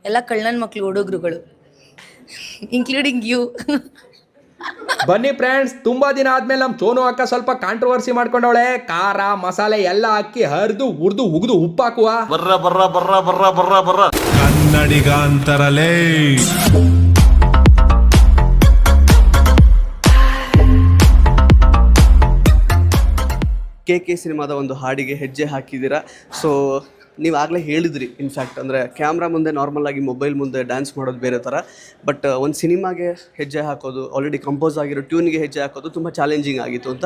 ಎಲ್ಲ ಕಳ್ಳನ ಮಕ್ಳು ಹುಡುಗರುಗಳು ಇನ್ಕ್ಲೂಡಿಂಗ್ ಯು. ಬನ್ನಿ ಫ್ರೆಂಡ್ಸ್, ತುಂಬಾ ದಿನ ಆದ್ಮೇಲೆ ನಮ್ ಸೋನು ಅಕ್ಕ ಸ್ವಲ್ಪ ಕಾಂಟ್ರವರ್ಸಿ ಮಾಡ್ಕೊಂಡವಳೆ. ಖಾರ ಮಸಾಲೆ ಎಲ್ಲ ಹಾಕಿ ಹರಿದು ಉರ್ದು ಉಗ್ದು ಉಪ್ಪಾಕುವ ಬರ್ರ ಬರ್ರ ಬರ್ರ ಬರ್ರ ಬರ್ರ ಬರ್ರ ಕನ್ನಡಿಗ ಅಂತರಲೇ. ಕೆ ಸಿನಿಮಾದ ಒಂದು ಹಾಡಿಗೆ ಹೆಜ್ಜೆ ಹಾಕಿದ್ದೀರಾ. ಸೊ ನೀವಾಗಲೇ ಹೇಳಿದ್ರಿ, ಇನ್ಫ್ಯಾಕ್ಟ್ ಅಂದರೆ ಕ್ಯಾಮ್ರಾ ಮುಂದೆ ನಾರ್ಮಲ್ ಆಗಿ ಮೊಬೈಲ್ ಮುಂದೆ ಡ್ಯಾನ್ಸ್ ಮಾಡೋದು ಬೇರೆ ಥರ, ಬಟ್ ಒಂದು ಸಿನಿಮಾಗೆ ಹೆಜ್ಜೆ ಹಾಕೋದು, ಆಲ್ರೆಡಿ ಕಂಪೋಸ್ ಆಗಿರೋ ಟ್ಯೂನ್ಗೆ ಹೆಜ್ಜೆ ಹಾಕೋದು ತುಂಬ ಚಾಲೆಂಜಿಂಗ್ ಆಗಿತ್ತು ಅಂತ.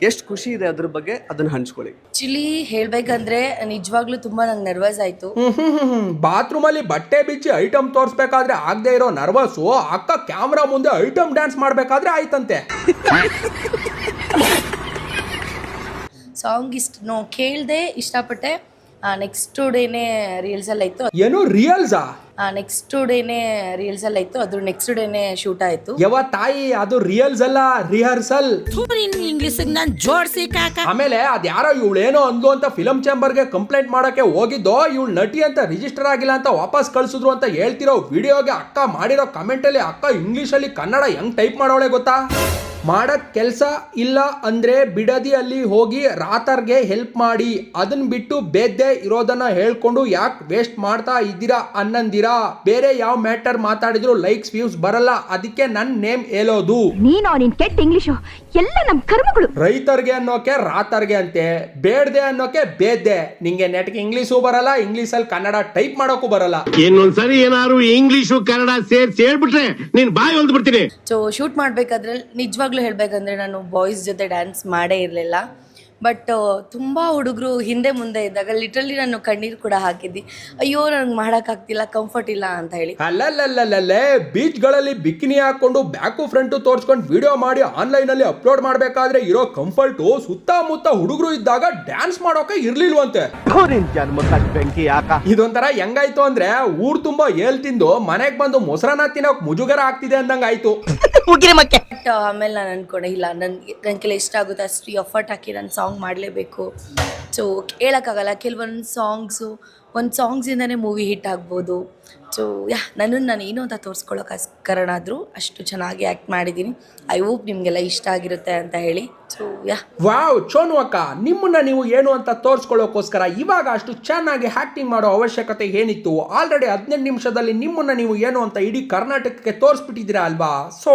ಎಷ್ಟು ಖುಷಿ ಇದೆ ಅದ್ರ ಬಗ್ಗೆ, ಅದನ್ನು ಹಂಚ್ಕೊಳ್ಳಿ. ಆ್ಯಕ್ಚುಲಿ ಹೇಳಬೇಕಂದ್ರೆ ನಿಜವಾಗ್ಲೂ ತುಂಬ ನಂಗೆ ನರ್ವಸ್ ಆಯಿತು. ಬಾತ್ರೂಮ್ ಅಲ್ಲಿ ಬಟ್ಟೆ ಬಿಚ್ಚಿ ಐಟಮ್ ತೋರಿಸ್ಬೇಕಾದ್ರೆ ಆಗದೆ ಇರೋ ನರ್ವಸ್ಸು ಅಕ್ಕ ಕ್ಯಾಮ್ರಾ ಮುಂದೆ ಐಟಮ್ ಡ್ಯಾನ್ಸ್ ಮಾಡ್ಬೇಕಾದ್ರೆ ಆಯ್ತಂತೆ. ಸಾಂಗ್ ಕೇಳಿದೆ, ಇಷ್ಟಪಟ್ಟೆ. ನೆಕ್ಸ್ಟ್ ಡೇನೇ ರೀಲ್ಸಲ್ಲಿ ಆಯಿತು. ಏನು ರಿಯಲ್ಸಾ? ನೆಕ್ಸ್ಟ್ ಡೇನೇ ರೀಲ್ಸಲ್ಲಿ ಆಯಿತು. ಅದ್ರ ನೆಕ್ಸ್ಟ್ ಡೇನೇ ಶೂಟ್ ಆಯಿತು. ಯಾವ ತಾಯಿ, ಅದು ರಿಯಲ್ಸ್ ಅಲ್ಲ, ರಿಹರ್ಸಲ್. ಆಮೇಲೆ ಅದ್ಯಾರೋ ಇವಳೇನೋ ಅಂದ್ಲು ಅಂತ ಫಿಲಂ ಚೇಂಬರ್ಗೆ ಕಂಪ್ಲೇಂಟ್ ಮಾಡಕ್ಕೆ ಹೋಗಿದ್ದೋ, ಇವಳು ನಟಿ ಅಂತ ರಿಜಿಸ್ಟರ್ ಆಗಿಲ್ಲ ಅಂತ ವಾಪಸ್ ಕಳ್ಸಿದ್ರು ಅಂತ ಹೇಳ್ತಿರೋ ವಿಡಿಯೋಗೆ ಅಕ್ಕ ಮಾಡಿರೋ ಕಮೆಂಟ್ ಅಲ್ಲಿ ಅಕ್ಕ ಇಂಗ್ಲಿಷ್ ಅಲ್ಲಿ ಕನ್ನಡ ಹೆಂಗ್ ಟೈಪ್ ಮಾಡೋಳೆ ಗೊತ್ತಾ? ಮಾಡಕ್ ಕೆಲಸ ಇಲ್ಲ ಅಂದ್ರೆ ಬಿಡದಿ ಅಲ್ಲಿ ಹೋಗಿ ರಾತರ್ಗೆ ಹೆಲ್ಪ್ ಮಾಡಿ, ಅದನ್ನ ಬಿಟ್ಟು ಬೇದ್ದೆ ಇರೋದನ್ನ ಹೇಳ್ಕೊಂಡು ಯಾಕೆ ವೇಸ್ಟ್ ಮಾಡ್ತಾ ಇದ್ದೀರಾ ಅನ್ನಂದಿರಾ. ಬೇರೆ ಯಾವ ಮ್ಯಾಟರ್ ಮಾತಾಡಿದ್ರು ಲೈಕ್ಸ್ ವ್ಯೂಸ್ ಬರಲ್ಲ, ಅದಕ್ಕೆ ನನ್ ನೇಮ್ ಹೇಳೋದು. ನೀನ್ ಕೆಟ್ಟ ಇಂಗ್ಲಿಷು ಎಲ್ಲ ನಮ್ ಕರ್ಮಗಳು. ರೈತರ್ಗೆ ಅನ್ನೋಕೆ ರಾತರ್ಗೆ ಅಂತೆ, ಬೇಡ್ದೆ ಅನ್ನೋಕೆ ಬೇದ್ದೆ. ನಿಂಗೆ ನೆಟ್ಗೆ ಇಂಗ್ಲಿಷು ಬರಲ್ಲ, ಇಂಗ್ಲಿಷ್ ಅಲ್ಲಿ ಕನ್ನಡ ಟೈಪ್ ಮಾಡೋಕು ಬರಲ್ಲ. ಇನ್ನೊಂದ್ಸರಿ ಏನಾದ್ರು ಇಂಗ್ಲಿಷು ಕನ್ನಡ ಸೇರ್ಸಿ ಹೇಳ್ಬಿಟ್ರೆ ನೀನ್ ಬಾಯಿ ಹೊಲ್ದ್ ಬಿಡ್ತೀನಿ. ಸೊ ಶೂಟ್ ಮಾಡ್ಬೇಕಾದ್ರೆ ನಿಜವಾಗ್ಲೂ ಹೇಳ್ಬೇಕಂದ್ರೆ ನಾನು ಬಾಯ್ಸ್ ಜೊತೆ ಡ್ಯಾನ್ಸ್ ಮಾಡೇ ಇರಲಿಲ್ಲ. ಬಟ್ ತುಂಬ ಹುಡುಗರು ಹಿಂದೆ ಮುಂದೆ ಇದ್ದಾಗ ಲಿಟ್ರಲಿ ನಾನು ಕಣ್ಣೀರು ಕೂಡ ಹಾಕಿದ್ದಿ. ಅಯ್ಯೋ ನನಗೆ ಮಾಡೋಕ್ಕಾಗ್ತಿಲ್ಲ, ಕಂಫರ್ಟ್ ಇಲ್ಲ ಅಂತ ಹೇಳಿ. ಅಲ್ಲಲ್ಲಲ್ಲೇ ಬೀಚ್ಗಳಲ್ಲಿ ಬಿಕಿನಿ ಹಾಕೊಂಡು ಬ್ಯಾಕು ಫ್ರಂಟು ತೋರಿಸ್ಕೊಂಡು ವಿಡಿಯೋ ಮಾಡಿ ಆನ್ಲೈನಲ್ಲಿ ಅಪ್ಲೋಡ್ ಮಾಡಬೇಕಾದ್ರೆ ಇರೋ ಕಂಫರ್ಟು ಸುತ್ತಮುತ್ತ ಹುಡುಗರು ಇದ್ದಾಗ ಡ್ಯಾನ್ಸ್ ಮಾಡೋಕೆ ಇರ್ಲಿಲ್ವಂತೆ. ಇದೊಂಥರ ಹೆಂಗಾಯ್ತು ಅಂದ್ರೆ ಊರ್ ತುಂಬಾ ಏಲ್ ತಿಂದು ಮನೆಗೆ ಬಂದು ಮೊಸರನ್ನ ತಿನ್ನೋಕ್ ಮುಜುಗರ ಆಗ್ತಿದೆ ಅಂದಂಗ ಆಯ್ತು. ಬಟ್ ಆಮೇಲೆ ನಾನು ಅನ್ಕೊಂಡೆ, ಇಲ್ಲ ನನ್ನ ಕೆಲ ಇಷ್ಟ ಆಗುತ್ತೆ ಅಷ್ಟು ಎಫರ್ಟ್ ಹಾಕಿ ನಾನು ಸಾಂಗ್ ಮಾಡಲೇಬೇಕು. ಸೊ ಹೇಳೋಕ್ಕಾಗಲ್ಲ, ಕೆಲವೊಂದು ಸಾಂಗ್ಸಿಂದನೇ ಮೂವಿ ಹಿಟ್ ಆಗ್ಬೋದು. ಸೊ ನನ್ನನ್ನು ನಾನು ಏನು ಅಂತ ತೋರಿಸ್ಕೊಳ್ಳೋಕ್ಕಾದ್ರೂ ಅಷ್ಟು ಚೆನ್ನಾಗಿ ಆ್ಯಕ್ಟ್ ಮಾಡಿದ್ದೀನಿ. ಐ ಹೋಪ್ ನಿಮಗೆಲ್ಲ ಇಷ್ಟ ಆಗಿರುತ್ತೆ ಅಂತ ಹೇಳಿ. ಸೊ ವಾವ್ ಚೋನು ಅಕ್ಕ, ನಿಮ್ಮನ್ನ ನೀವು ಏನು ಅಂತ ತೋರಿಸ್ಕೊಳ್ಳೋಕೋಸ್ಕರ ಇವಾಗ ಅಷ್ಟು ಚೆನ್ನಾಗಿ ಆಕ್ಟಿಂಗ್ ಮಾಡೋ ಅವಶ್ಯಕತೆ ಏನಿತ್ತು? ಆಲ್ರೆಡಿ 15 ನಿಮಿಷದಲ್ಲಿ ನಿಮ್ಮನ್ನ ನೀವು ಏನು ಅಂತ ಇಡೀ ಕರ್ನಾಟಕಕ್ಕೆ ತೋರಿಸ್ಬಿಟ್ಟಿದ್ದೀರಾ ಅಲ್ವಾ? ಸೊ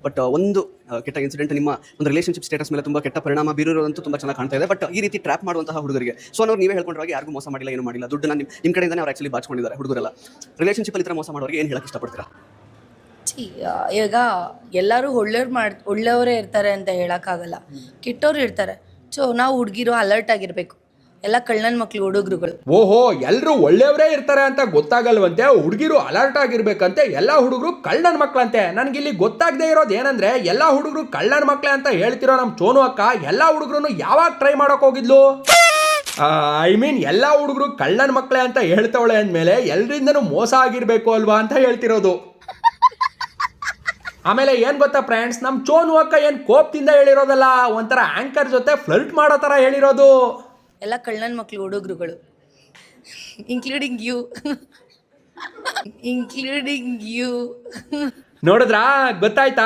ಬಟ್ ಒಂದು ಕೆಟ್ಟ ಇನ್ಸಿಡೆಂಟ್ ನಿಮ್ಮ ಒಂದು ರಿಲೇಷನ್ಶಿಪ್ ಸ್ಟೇಟಸ್ ಮೇಲೆ ತುಂಬ ಕೆಟ್ಟ ಪರಿಣಾಮ ಬೀರೋದಂತೂ ತುಂಬ ಚೆನ್ನಾಗಿ ಕಾಣ್ತಾ ಇದೆ. ಬಟ್ ಈ ರೀತಿ ಟ್ರ್ಯಾಪ್ ಮಾಡುವಂತಹ ಹುಡುಗರಿಗೆ, ಸೊ ಅವ್ರು ನೀವೇ ಹೇಳ್ಕೊಂಡ್ರಾಗ ಯಾರಿಗೂ ಮೋಸ ಮಾಡಿಲ್ಲ, ಏನು ಮಾಡಿಲ್ಲ, ದುಡ್ಡನ್ನ ನಿಮ್ಮ ಕಡೆಯಿಂದನೇ ಅವ್ರು ಆ್ಯಕ್ಚುಲಿ ಬಾಚ್ಕೊಂಡಿದ್ದಾರೆ ಹುಡುಗರೆಲ್ಲ. ರಿಲೇಷನ್ಶಿಪ್ಪಲ್ಲಿ ಈ ಥರ ಮೋಸ ಮಾಡೋರಿಗೆ ಏನು ಹೇಳಕ್ಕೆ ಇಷ್ಟಪಡ್ತೀರಾ? ಈಗ ಎಲ್ಲರೂ ಒಳ್ಳೆಯವರೇ ಇರ್ತಾರೆ ಅಂತ ಹೇಳೋಕ್ಕಾಗಲ್ಲ, ಕೆಟ್ಟವ್ರು ಇರ್ತಾರೆ. ಸೊ ನಾವು ಹುಡುಗಿರು ಅಲರ್ಟ್ ಆಗಿರಬೇಕು. ಎಲ್ಲ ಕಳ್ಳನ ಮಕ್ಳು ಹುಡುಗರುಗಳು. ಓಹೋ, ಎಲ್ರು ಒಳ್ಳೆಯವರೇ ಇರ್ತಾರೆ ಅಂತ ಗೊತ್ತಾಗಲ್ವಂತೆ, ಹುಡುಗಿರು ಅಲರ್ಟ್ ಆಗಿರ್ಬೇಕಂತೆ. ಎಲ್ಲಾ ಹುಡುಗರು ಕಳ್ಳನ ಮಕ್ಳಂತೆ. ನನ್ಗಿಲ್ಲಿ ಗೊತ್ತಾಗದೆ ಇರೋದು ಏನಂದ್ರೆ, ಎಲ್ಲಾ ಹುಡುಗರು ಕಳ್ಳನ ಮಕ್ಳೆ ಅಂತ ಹೇಳ್ತಿರೋ ನಮ್ ಸೋನು ಅಕ್ಕ ಎಲ್ಲಾ ಹುಡುಗರು ಯಾವಾಗ ಟ್ರೈ ಮಾಡಕ್ ಹೋಗಿದ್ಲು? ಐ ಮೀನ್ ಎಲ್ಲಾ ಹುಡುಗರು ಕಳ್ಳನ ಮಕ್ಳೆ ಅಂತ ಹೇಳ್ತವಳೆ ಅಂದ್ಮೇಲೆ ಎಲ್ರಿಂದನೂ ಮೋಸ ಆಗಿರ್ಬೇಕು ಅಲ್ವಾ ಅಂತ ಹೇಳ್ತಿರೋದು. ಆಮೇಲೆ ಏನ್ ಗೊತ್ತಾ ಫ್ರೆಂಡ್ಸ್, ನಮ್ ಸೋನು ಅಕ್ಕ ಏನ್ ಕೋಪದಿಂದ ಹೇಳಿರೋದಲ್ಲ, ಒಂಥರ ಆಂಕರ್ ಜೊತೆ ಫ್ಲರ್ಟ್ ಮಾಡೋ ತರ ಹೇಳಿರೋದು. ಎಲ್ಲ ಕಳ್ಳನ ಮಕ್ಳು ಹುಡುಗರುಗಳು ಇನ್ಕ್ಲೂಡಿಂಗ್ ಯು. ನೋಡಿದ್ರಾ, ಗೊತ್ತಾಯ್ತಾ?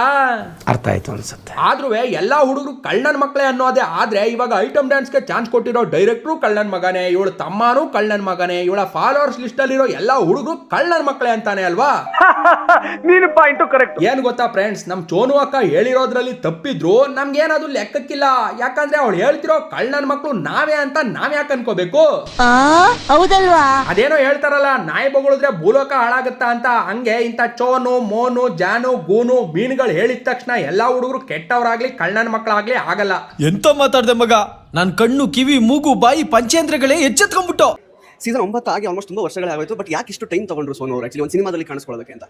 ಅರ್ಥ ಆಯ್ತು ಅನ್ಸುತ್ತೆ. ಆದ್ರೂ ಎಲ್ಲಾ ಹುಡುಗರು ಕಳ್ಳನ ಮಕ್ಕಳೇ ಅನ್ನೋದೇ. ಆದ್ರೆ ಇವಾಗ ಐಟಮ್ ಡ್ಯಾನ್ಸ್ಗೆ ಚಾನ್ಸ್ ಕೊಟ್ಟಿರೋ ಡೈರೆಕ್ಟ್ರು ಕಳ್ಳನ ಮಗನೇ, ಇವಳ ತಮ್ಮನೂ ಕಳ್ಳನ ಮಗನೇ, ಇವಳ ಫಾಲೋವರ್ಸ್ ಲಿಸ್ಟ್ ಅಲ್ಲಿರೋ ಎಲ್ಲಾ ಹುಡುಗರು ಕಳ್ಳನ ಮಕ್ಕಳೇ ಅಂತಾನೆ ಅಲ್ವಾ? ನೀನು ಪಾಯಿಂಟು ಕರೆಕ್ಟ್. ಏನ್ ಗೊತ್ತಾ ಫ್ರೆಂಡ್ಸ್, ನಮ್ ಸೋನು ಅಕ್ಕ ಹೇಳಿರೋದ್ರಲ್ಲಿ ತಪ್ಪಿದ್ರು ನಮ್ಗೇನದು ಲೆಕ್ಕಕ್ಕಿಲ್ಲ. ಯಾಕಂದ್ರೆ ಅವಳು ಹೇಳ್ತಿರೋ ಕಳ್ಳನ ಮಕ್ಕಳು ನಾವೇ ಅಂತ ನಾವ್ ಯಾಕೆ ಅನ್ಕೋಬೇಕು? ಹೌದಲ್ವಾ? ಅದೇನೋ ಹೇಳ್ತಾರಲ್ಲ, ನಾಯಿ ಬಗಳಿದ್ರೆ ಭೂಲೋಕ ಹಾಳಾಗತ್ತಾ ಅಂತ. ಹಂಗೆ ಇಂಥ ಚೋನು, ಮೋನು, ಜಾನು, ಗೂನು, ಮೀನುಗಳು ಹೇಳಿದ ತಕ್ಷಣ ಎಲ್ಲಾ ಹುಡುಗರು ಕೆಟ್ಟವರಾಗ್ಲಿ ಕಳ್ಳನ ಮಕ್ಕಳಾಗ್ಲಿ ಆಗಲ್ಲ. ಎಂತ ಮಾತಾಡ್ದೆ ಮಗ? ನಾನ್ ಕಣ್ಣು, ಕಿವಿ, ಮೂಗು, ಬಾಯಿ, ಪಂಚೇಂದ್ರಗಳೇ ಎಚ್ಚೆತ್ಕೊಂಡ್ಬಿಟ್ಟು. ಸೀಸನ್ 9 ಆಗಿ ಆಲ್ಮೋಸ್ಟ್ ತುಂಬ ವರ್ಷಗಳೇ ಆಗೋಯ್ತು, ಬಟ್ ಯಾಕೆ ಇಷ್ಟು ಟೈಮ್ ತಗೊಂಡ್ರು ಸೋನು ಅವರು ಆ್ಯಕ್ಚುಲಿ ಒಂದು ಸಿನಿಮಾದಲ್ಲಿ ಕಾಣಿಸ್ಕೊಳ್ಳೋದಕ್ಕೆ ಅಂತ?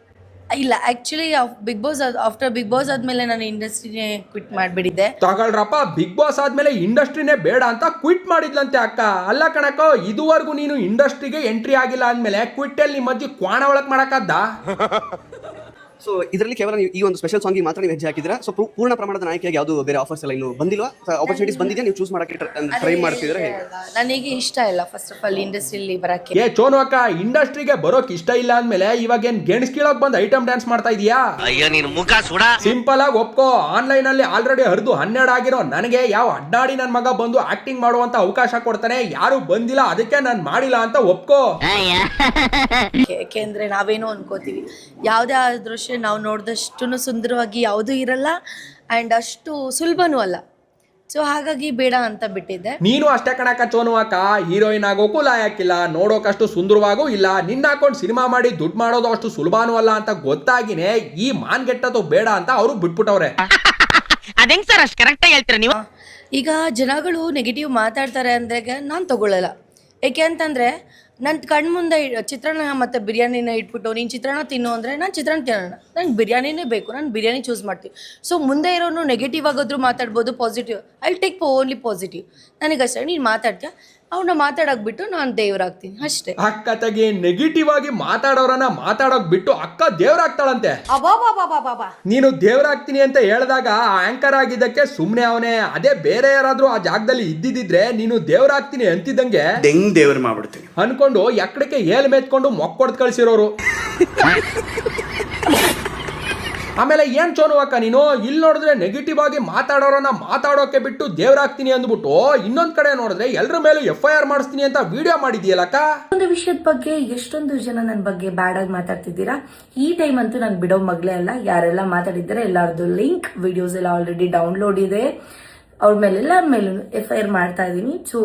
ಇಲ್ಲ, ಆಕ್ಚುಲಿ ಆಫ್ಟರ್ ಬಿಗ್ ಬಾಸ್ ಆದ್ಮೇಲೆ ನಾನು ಇಂಡಸ್ಟ್ರಿನೇ ಕ್ವಿಟ್ ಮಾಡಿಬಿಟ್ಟಿದ್ದೆ. ತಗೊಳ್ರಪ್ಪ, ಬಿಗ್ ಬಾಸ್ ಆದ್ಮೇಲೆ ಇಂಡಸ್ಟ್ರಿನೇ ಬೇಡ ಅಂತ ಕ್ವಿಟ್ ಮಾಡಿದ್ಲಂತೆ ಅಕ್ಕ. ಅಲ್ಲ ಕಣಕ್ಕ, ಇದುವರೆಗೂ ನೀನು ಇಂಡಸ್ಟ್ರಿಗೆ ಎಂಟ್ರಿ ಆಗಿಲ್ಲ ಅಂದ್ಮೇಲೆ ಕ್ವಿಟ್ ಅಲ್ಲಿ ನಿಮ್ಮ ಅಜ್ಜಿ ಕ್ವಾಣ ಒಳಕ್ ಮಾಡಕ್ಕಾದ್ದ? ಸೊ ಇದರಲ್ಲಿ ಕೇವಲ ನೀವು ಈ ಒಂದು ಸ್ಪೆಷಲ್ ಸಾಂಗಿಗೆ ಮಾತ್ರ ನೀವು ಹೆಜ್ಜೆ ಹಾಕಿದ್ದೀರಾ. ಸೊ ಪೂರ್ಣ ಪ್ರಮಾಣದ ನಾಯಕಿಯಾಗಿ ಯಾವುದು ಬೇರೆ ಆಫರ್ಸ್ ಎಲ್ಲ ಇನ್ನೂ ಬಂದಿಲ್ವಾ? ಆಪರ್ಚುನಿಟೀಸ್ ಬಂದಿದೆ, ನೀವು ಚೂಸ್ ಮಾಡೋಕ್ಕೆ ಟ್ರೈ ಮಾಡ್ತಿದ್ರೆ ಹೇಗೆ? ನನಗೆ ಇಷ್ಟ ಇಲ್ಲ ಫಸ್ಟ್ ಆಫ್ ಆಲ್ ಇಂಡಸ್ಟ್ರಿಯಲ್ಲಿ ಬರಕ್ಕೆ. ಚೋನು ಅಕ್ಕ, ಇಂಡಸ್ಟ್ರಿಗೆ ಬರೋಕ್ ಇಷ್ಟ ಇಲ್ಲ ಅಂದ್ಮೇಲೆ ಇವಾಗ ಏನ್ ಗೆಣಸ್ ಕೀಳಕ್ ಬಂದ್ ಐಟಮ್ ಡ್ಯಾನ್ಸ್ ಮಾಡ್ತಾ ಇದೀಯಾ? ಸಿಂಪಲ್ ಆಗಿ ಒಪ್ಕೋ, ಆನ್ಲೈನ್ ಅಲ್ಲಿ ಆಲ್ರೆಡಿ ಹರಿದು 12 ಆಗಿರೋ ನನಗೆ ಯಾವ ಅಡ್ಡಾಡಿ ನನ್ ಮಗ ಬಂದು ಆಕ್ಟಿಂಗ್ ಮಾಡುವಂತ ಅವಕಾಶ ಕೊಡ್ತಾನೆ? ಯಾರು ಬಂದಿಲ್ಲ, ಅದಕ್ಕೆ ನಾನು ಮಾಡಿಲ್ಲ ಅಂತ ಒಪ್ಕೋ. ಯಾಕೆಂದ್ರೆ ನಾವೇನೋ ಅನ್ಕೋತೀವಿ, ಯಾವುದೇ ಆದೃಶ್ಯ ನಾವು ನೋಡಿದಷ್ಟು ಸುಂದರವಾಗಿ ಯಾವುದೂ ಇರಲ್ಲ ಅಂಡ್ ಅಷ್ಟು ಸುಲಭನೂ ಅಲ್ಲ. ಸೊ ಹಾಗಾಗಿ ಬೇಡ ಅಂತ ಬಿಟ್ಟಿದ್ದೆ. ನೀನು ಅಷ್ಟೇ ಕಣಕ್ಕ ಚೋನು ಅಕ್ಕ, ಹೀರೋಯಿನ್ ಆಗೋಕ್ಕೂ ಲಾಯಕ್ಕಿಲ್ಲ, ನೋಡೋಕಷ್ಟು ಸುಂದರವಾಗೂ ಇಲ್ಲ, ನಿನ್ನ ಹಾಕೊಂಡು ಸಿನಿಮಾ ಮಾಡಿ ದುಡ್ಡು ಮಾಡೋದು ಅಷ್ಟು ಸುಲಭನೂ ಅಲ್ಲ ಅಂತ ಗೊತ್ತಾಗಿನೇ ಈ ಮಾನ್ಗೆಟ್ಟದು ಬೇಡ ಅಂತ ಅವರು ಬಿಟ್ಬಿಟ್ಟವ್ರೆ. ಅದೇಂಗ್ ಸರ್ ಅಷ್ಟು ಕರೆಕ್ಟಾಗಿ ಹೇಳ್ತೀರಾ ನೀವು? ಈಗ ಜನಗಳು ನೆಗೆಟಿವ್ ಮಾತಾಡ್ತಾರೆ ಅಂದ್ರೆ ನಾನು ತಗೊಳ್ಳಲ್ಲ. ಏಕೆ ಅಂತಂದರೆ ನನ್ನ ಕಣ್ಮುಂದೆ ಚಿತ್ರಾನ್ನ ಮತ್ತು ಬಿರಿಯಾನಿನ ಇಟ್ಬಿಟ್ಟು ನೀನು ಚಿತ್ರಾನ್ನ ತಿನ್ನು ಅಂದರೆ ನಾನು ಚಿತ್ರಾನ್ನ ತಿನ್ನೋಣ, ನಂಗೆ ಬಿರಿಯಾನಿನೇ ಬೇಕು, ನಾನು ಬಿರಿಯಾನಿ ಚೂಸ್ ಮಾಡ್ತೀನಿ. ಸೊ ಮುಂದೆ ಇರೋನು ನೆಗೆಟಿವ್ ಆಗೋದ್ರೂ ಮಾತಾಡ್ಬೋದು, positive I take only positive. ನನಗಷ್ಟೇ ನೀನು ಮಾತಾಡ್ತೀಯ, ಅವನ್ನ ಮಾತಾಡೋಕೆ ಬಿಟ್ಟು ನಾನು ದೇವರಾಗ್ತೀನಿ ಅಷ್ಟೇ. ಅಕ್ಕ ತಗಿ ನೆಗೆಟಿವ್ ಆಗಿ ಮಾತಾಡೋರನ್ನ ಮಾತಾಡೋಕ್ ಬಿಟ್ಟು ಅಕ್ಕ ದೇವ್ರಾಗ್ತಾಳಂತೆ. ನೀನು ದೇವ್ರಾಗ್ತೀನಿ ಅಂತ ಹೇಳಿದಾಗ ಆಂಕರ್ ಆಗಿದ್ದಕ್ಕೆ ಸುಮ್ನೆ ಅವನೇ. ಅದೇ ಬೇರೆ ಯಾರಾದ್ರೂ ಆ ಜಾಗದಲ್ಲಿ ಇದ್ದಿದ್ರೆ ನೀನು ದೇವ್ರಾಗ್ತೀನಿ ಅಂತಿದ್ದಂಗೆ ದೇವ್ರ ಮಾಡ್ಬಿಡ್ತೀನಿ ಅನ್ಕೊಂಡು ಎಕ್ಕಡಕ್ಕೆ ಏಲ್ ಮೆತ್ಕೊಂಡು ಮೊಕ್ಕೊಡ್ದು ಕಳ್ಸಿರೋರು. ಆಮೇಲೆ ಏನ್ ಚೋನು ಅಕ್ಕ ನೀನು ಇಲ್ಲಿ ನೋಡಿದ್ರೆ ನೆಗೆಟಿವ್ ಆಗಿ ಮಾತಾಡೋರನ್ನ ಮಾತಾಡೋಕೆ ಬಿಟ್ಟು ದೇವ್ರಾಗ್ತೀನಿ ಅಂದ್ಬಿಟ್ಟು ಇನ್ನೊಂದ್ ಕಡೆ ನೋಡಿದ್ರೆ ಎಲ್ಲರ ಮೇಲೂ FIR ಮಾಡಿಸ್ತೀನಿ ಅಂತ ವಿಡಿಯೋ ಮಾಡಿದ್ಯಲ್ಲಕ್ಕ. ಒಂದು ವಿಷಯದ ಬಗ್ಗೆ ಎಷ್ಟೊಂದು ಜನ ನನ್ನ ಬಗ್ಗೆ ಬ್ಯಾಡ್ ಆಗಿ ಮಾತಾಡ್ತಿದ್ದೀರಾ. ಈ ಟೈಮ್ ಅಂತೂ ನಾನು ಬಿಡೋ ಮಗಳೇ ಅಲ್ಲ. ಯಾರೆಲ್ಲ ಮಾತಾಡಿದ್ದಾರೆ ಎಲ್ಲರದ್ದು ಲಿಂಕ್ ವಿಡಿಯೋಸ್ ಎಲ್ಲ ಆಲ್ರೆಡಿ ಡೌನ್ಲೋಡ್ ಇದೆ. ಅವ್ರ ಮೇಲೆಲ್ಲ ಮೇಲೂ FIR ಮಾಡ್ತಾ ಇದೀನಿ. ಸೊ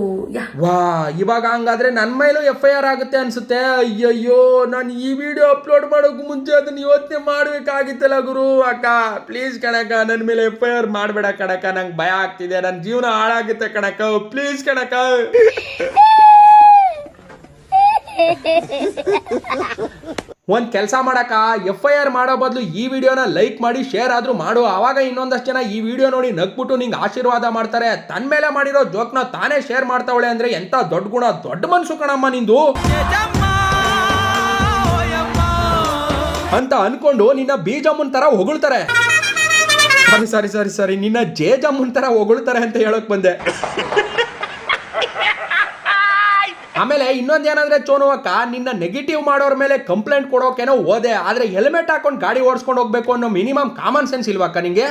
ವಾ, ಇವಾಗ ಹಂಗಾದ್ರೆ ನನ್ನ ಮೇಲೂ FIR ಆಗುತ್ತೆ ಅನ್ಸುತ್ತೆ. ಅಯ್ಯಯ್ಯೋ, ನಾನು ಈ ವಿಡಿಯೋ ಅಪ್ಲೋಡ್ ಮಾಡೋಕು ಮುಂಚೆ ಅದನ್ನ ಯೋಚನೆ ಮಾಡ್ಬೇಕಾಗಿತ್ತಲ್ಲ ಗುರು. ಅಕ್ಕ ಪ್ಲೀಸ್ ಕಣಕ್ಕ, ನನ್ನ ಮೇಲೆ FIR ಮಾಡಬೇಡ ಕಣಕ್ಕ, ನಂಗೆ ಭಯ ಆಗ್ತಿದೆ, ನನ್ನ ಜೀವನ ಹಾಳಾಗುತ್ತೆ ಕಣಕ್ಕ, ಪ್ಲೀಸ್ ಕಣಕ್ಕ. ಒಂದ್ ಕೆಲಸ ಮಾಡಕ್ಕ, FIR ಮಾಡೋ ಬದಲು ಈ ವಿಡಿಯೋನ ಲೈಕ್ ಮಾಡಿ ಶೇರ್ ಆದ್ರೂ ಮಾಡು. ಅವಾಗ ಇನ್ನೊಂದಷ್ಟು ಜನ ಈ ವಿಡಿಯೋ ನೋಡಿ ನಗ್ಬಿಟ್ಟು ನಿಂಗೆ ಆಶೀರ್ವಾದ ಮಾಡ್ತಾರೆ. ತನ್ ಮೇಲೆ ಮಾಡಿರೋ ಜೋಕ್ನ ತಾನೇ ಶೇರ್ ಮಾಡ್ತಾವಳೆ ಅಂದ್ರೆ ಎಂತ ದೊಡ್ಡ ಗುಣ, ದೊಡ್ಡ ಮನ್ಸು ಕಣಮ್ಮ ನಿಂದು ಅಂತ ಅನ್ಕೊಂಡು ನಿನ್ನ ಬೀಜಮ್ಮನ್ ತರ ಹೊಗಳ್ತಾರೆ. ಸಾರಿ ನಿನ್ನ ಜೇಜಮ್ಮನ್ ತರ ಹೊಗಳ್ತಾರೆ ಅಂತ ಹೇಳಕ್ ಬಂದೆ. ಆಮೇಲೆ ಇನ್ನೊಂದೇನಂದ್ರೆ ಚೋನು ಅಕ್ಕ, ನಿನ್ನ ನೆಗೆಟಿವ್ ಮಾಡೋರ್ ಮೇಲೆ ಕಂಪ್ಲೇಂಟ್ ಕೊಡೋಕೇನೋ ಹೋದೆ, ಆದ್ರೆ ಹೆಲ್ಮೆಟ್ ಹಾಕೊಂಡು ಗಾಡಿ ಓಡಿಸ್ಕೊಂಡು ಹೋಗ್ಬೇಕು ಅನ್ನೋ ಮಿನಿಮಮ್ ಕಾಮನ್ ಸೆನ್ಸ್ ಇಲ್ವಕ್ಕ ನಿಂಗೆ?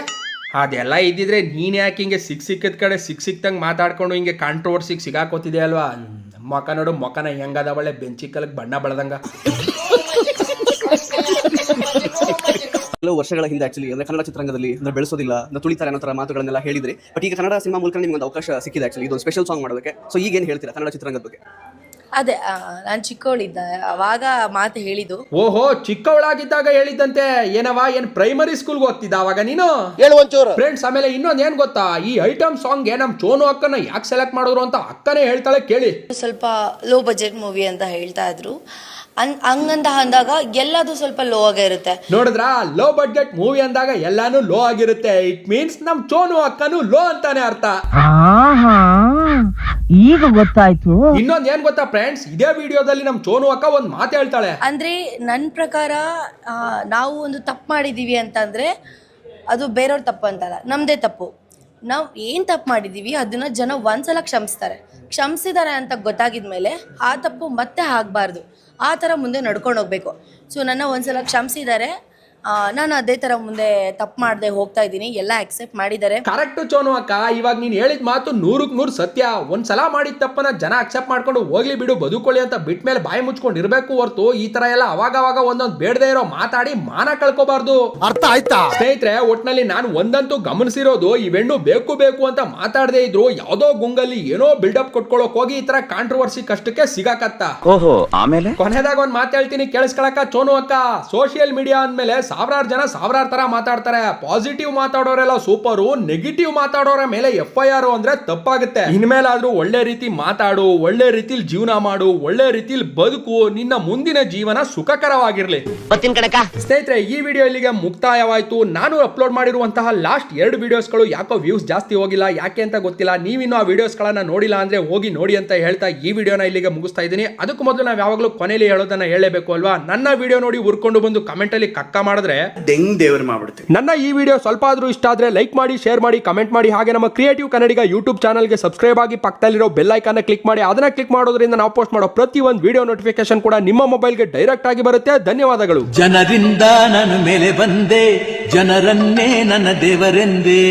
ಅದೆಲ್ಲ ಇದ್ದಿದ್ರೆ ನೀನ್ ಯಾಕೆ ಹಿಂಗೆ ಸಿಕ್ಕಿದ ಕಡೆ ಸಿಕ್ತಂಗೆ ಮಾತಾಡ್ಕೊಂಡು ಹಿಂಗೆ ಕಾಂಟ್ರವರ್ಸಿಗೆ ಸಿಗಾಕೋತಿದೆ ಅಲ್ವಾ? ಮೊಕ ನೋಡು, ಮೊಕನ ಹೆಂಗದ ಒಳ್ಳೆ ಬೆಂಚಿಕಲ್ಗೆ ಬಣ್ಣ ಬೆಳೆದಂಗ. ಕೆಲವು ವರ್ಷಗಳ ಹಿಂದೆ ಆಕ್ಚುಲಿ ಅಂದ್ರೆ ಕನ್ನಡ ಚಿತ್ರರಂಗದಲ್ಲಿ ಅಂದ್ರೆ ಬೆಳೆಸೋದಿಲ್ಲ, ತುಳಿತಾರೆ ಅನ್ನೋ ತರ ಮಾತುಗಳನ್ನೆಲ್ಲ ಹೇಳಿದ್ರಿ. ಬಟ್ ಈಗ ಕನ್ನಡ ಸಿನಿಮಾ ಮೂಲಕ ನಿಮ್ಗೆ ಒಂದು ಅವಕಾಶ ಸಿಕ್ಕಿದೆ ಆಕ್ಚುಲಿ ಇದೊಂದು ಸ್ಪೆಷಲ್ ಸಾಂಗ್ ಮಾಡೋದಕ್ಕೆ. ಸೊ ಈಗ ಏನು ಹೇಳ್ತೀರಾ ಕನ್ನಡ ಚಿತ್ರರಂಗದ ಬಗ್ಗೆ? ಅದೇ ನಾನು ಚಿಕ್ಕವಳಿದ್ದ ಅವಾಗ ಮಾತು ಹೇಳಿದ್ದು. ಓಹೋ, ಚಿಕ್ಕವಳಾಗಿದ್ದಾಗ ಹೇಳಿದ್ದಂತೆ. ಏನವಾ, ಏನ್ ಪ್ರೈಮರಿ ಸ್ಕೂಲ್ಗೆ ಓದ್ತಿದ್ದ ಅವಾಗ ನೀನು? ಫ್ರೆಂಡ್ಸ್, ಆಮೇಲೆ ಇನ್ನೊಂದ್ ಏನ್ ಗೊತ್ತಾ, ಈ ಐಟಮ್ ಸಾಂಗ್ ನಮ್ ಚೋನು ಅಕ್ಕನ ಯಾಕೆ ಸೆಲೆಕ್ಟ್ ಮಾಡಿದ್ರು ಅಂತ ಅಕ್ಕನೇ ಹೇಳ್ತಾಳೆ ಕೇಳಿ. ಸ್ವಲ್ಪ ಲೋ ಬಜೆಟ್ ಮೂವಿ ಅಂತ ಹೇಳ್ತಾ ಇದ್ರು. ಹಂಗಂತ ಅಂದಾಗ ಎಲ್ಲದು ಸ್ವಲ್ಪ ಲೋ ಆಗಿರುತ್ತೆ. ನೋಡಿದ್ರಾ, ಲೋ ಬಡ್ಜೆಟ್ ಮೂವಿ ಅಂದಾಗ ಎಲ್ಲಾನು ಲೋ ಆಗಿರುತ್ತೆ. ಇಟ್ ಮೀನ್ಸ್ ನಮ್ ಚೋನು ಅಕ್ಕನು ಲೋ ಅಂತಾನೆ ಅರ್ಥ. ಈಗ ಗೊತ್ತಾಯ್ತು. ಇನ್ನೊಂದ್ ಏನ್ ಗೊತ್ತಾ ಫ್ರೆಂಡ್ಸ್, ಇದೇ ವಿಡಿಯೋದಲ್ಲಿ ನಮ್ ಚೋನು ಅಕ್ಕ ಒಂದ್ ಮಾತು ಹೇಳ್ತಾಳೆ. ಅಂದ್ರೆ ನನ್ನ ಪ್ರಕಾರ ನಾವು ಒಂದು ತಪ್ಪು ಮಾಡಿದೀವಿ ಅಂತಂದ್ರೆ ಅದು ಬೇರೆಯವ್ರ ತಪ್ಪು ಅಂತಲ್ಲ, ನಮ್ದೇ ತಪ್ಪು. ನಾವು ಏನು ತಪ್ಪು ಮಾಡಿದ್ದೀವಿ ಅದನ್ನ ಜನ ಒಂದ್ಸಲ ಕ್ಷಮಿಸಿದ್ದಾರೆ ಅಂತ ಗೊತ್ತಾಗಿದ್ಮೇಲೆ ಆ ತಪ್ಪು ಮತ್ತೆ ಆಗಬಾರ್ದು, ಆ ಥರ ಮುಂದೆ ನಡ್ಕೊಂಡು ಹೋಗ್ಬೇಕು. ಸೊ ನನ್ನ ಒಂದ್ಸಲ ಕ್ಷಮಿಸಿದ್ದಾರೆ, ನಾನು ಅದೇ ಥರ ಮುಂದೆ ತಪ್ಪು ಮಾಡದೆ ಹೋಗ್ತಾ ಇದ್ದೀನಿ. ಎಲ್ಲ ಅಕ್ಸೆಪ್ಟ್ ಮಾಡಿದ್ದಾರೆ. ಕರೆಕ್ಟ್ ಚೋನು ಅಕ್ಕ, ಇವಾಗ ನೀನು ಹೇಳಿದ ಮಾತು 100% ಸತ್ಯ. ಒಂದ್ಸಲ ಮಾಡಿದ ತಪ್ಪನ್ನ ಜನ ಅಕ್ಸೆಪ್ಟ್ ಮಾಡ್ಕೊಂಡು ಹೋಗ್ಲಿ ಬಿಡು ಬದುಕೊಳ್ಳಿ ಅಂತ ಬಿಟ್ಟ ಮೇಲೆ ಬಾಯಿ ಮುಚ್ಕೊಂಡು ಇರಬೇಕು ಹೊರತು ಈ ತರ ಎಲ್ಲ ಅವಾಗ ಒಂದೊಂದು ಬೇಡದೇ ಇರೋ ಮಾತಾಡಿ ಮಾನ ಕಳ್ಕೋಬಾರ್ದು. ಅರ್ಥ ಆಯ್ತಾ ಸ್ನೇಹಿತರೆ? ಒಟ್ನಲ್ಲಿ ನಾನು ಒಂದಂತೂ ಗಮನಿಸಿರೋದು, ಇವೆಣ್ಣು ಬೇಕು ಅಂತ ಮಾತಾಡದೇ ಇದ್ರು ಯಾವ್ದೋ ಗುಂಗಲ್ಲಿ ಏನೋ ಬಿಲ್ಡಪ್ ಕೊಟ್ಕೊಳ್ಳೋಕ್ ಹೋಗಿ ಈ ತರ ಕಾಂಟ್ರವರ್ಸಿ ಕಷ್ಟಕ್ಕೆ ಸಿಗಾಕತ್ತ. ಓಹೋ, ಆಮೇಲೆ ಕೊನೆದಾಗ ಒಂದ್ ಮಾತು ಹೇಳ್ತೀನಿ ಕೇಳಿಸ್ಕೊಳಕ್ಕ ಚೋನು ಅಕ್ಕ. ಸೋಷಿಯಲ್ ಮೀಡಿಯಾ ಅಂದ್ಮೇಲೆ ಸಾವಿರಾರು ಜನ ಸಾವಿರಾರು ತರ ಮಾತಾಡ್ತಾರೆ. ಪಾಸಿಟಿವ್ ಮಾತಾಡೋರೆಲ್ಲ ಸೂಪರು, ನೆಗೆಟಿವ್ ಮಾತಾಡೋರ ಮೇಲೆ FIR ಅಂದ್ರೆ ತಪ್ಪಾಗುತ್ತೆ. ಇನ್ಮೇಲಾದ್ರೂ ಒಳ್ಳೆ ರೀತಿ ಮಾತಾಡು, ಒಳ್ಳೆ ರೀತಿಲಿ ಜೀವನ ಮಾಡು, ಒಳ್ಳೆ ರೀತಿಲಿ ಬದುಕು, ನಿನ್ನ ಮುಂದಿನ ಜೀವನ ಸುಖಕರವಾಗಿರ್ಲಿ. ಸ್ನೇಹಿತರೆ, ಈ ವಿಡಿಯೋ ಇಲ್ಲಿಗೆ ಮುಕ್ತಾಯವಾಯ್ತು. ನಾನು ಅಪ್ಲೋಡ್ ಮಾಡಿರುವಂತಹ ಲಾಸ್ಟ್ 2 ವಿಡಿಯೋಸ್ಗಳು ಯಾಕೋ ವ್ಯೂಸ್ ಜಾಸ್ತಿ ಹೋಗಿಲ್ಲ, ಯಾಕೆ ಅಂತ ಗೊತ್ತಿಲ್ಲ. ನೀವಿನ್ನೂ ಆ ವಿಡಿಯೋಸ್ಗಳನ್ನ ನೋಡಿಲ್ಲ ಅಂದ್ರೆ ಹೋಗಿ ನೋಡಿ ಅಂತ ಹೇಳ್ತಾ ಈ ವಿಡಿಯೋನ ಇಲ್ಲಿಗೆ ಮುಗಿಸ್ತಾ ಇದ್ದೀನಿ. ಅದಕ್ಕೂ ಮೊದಲು ನಾವು ಯಾವಾಗಲೂ ಕೊನೆಯಲ್ಲಿ ಹೇಳೋದನ್ನ ಹೇಳಲೇಬೇಕು ಅಲ್ವಾ? ನನ್ನ ವಿಡಿಯೋ ನೋಡಿ ಉರ್ಕೊಂಡು ಬಂದು ಕಮೆಂಟ್ ಅಲ್ಲಿ ಕಕ್ಕ ಮಾಡಿದ್ರೆ ದೆಂಗ್ ದೇವ್ರು ಮಾಡ್ಬಿಡ್ತೀನಿ. ನನ್ನ ಈ ವಿಡಿಯೋ ಸ್ವಲ್ಪ ಆದ್ರೂ ಇಷ್ಟ ಆದ್ರೆ ಲೈಕ್ ಮಾಡಿ, ಶೇರ್ ಮಾಡಿ, ಕಮೆಂಟ್ ಮಾಡಿ, ಹಾಗೆ ನಮ್ಮ ಕ್ರಿಯೇಟಿವ್ ಕನ್ನಡಿಗ ಯೂಟ್ಯೂಬ್ ಚಾನಲ್ಗೆ ಸಬ್ಸ್ಕ್ರೈಬ್ ಆಗಿ ಪಕ್ಕದಲ್ಲಿರೋ ಬೆಲ್ ಐಕಾನ್ ಕ್ಲಿಕ್ ಮಾಡಿ. ಅದನ್ನ ಕ್ಲಿಕ್ ಮಾಡೋದ್ರಿಂದ ನಾವು ಪೋಸ್ಟ್ ಮಾಡೋ ಪ್ರತಿ ಒಂದು ವಿಡಿಯೋ ನೋಟಿಫಿಕೇಶನ್ ಕೂಡ ನಿಮ್ಮ ಮೊಬೈಲ್ಗೆ ಡೈರೆಕ್ಟ್ ಆಗಿ ಬರುತ್ತೆ. ಧನ್ಯವಾದಗಳು. ಜನರಿಂದ ನನ್ನ ಮೇಲೆ ಬಂದೆ, ಜನರನ್ನೇ ನನ್ನ ದೇವರೆಂದೇ.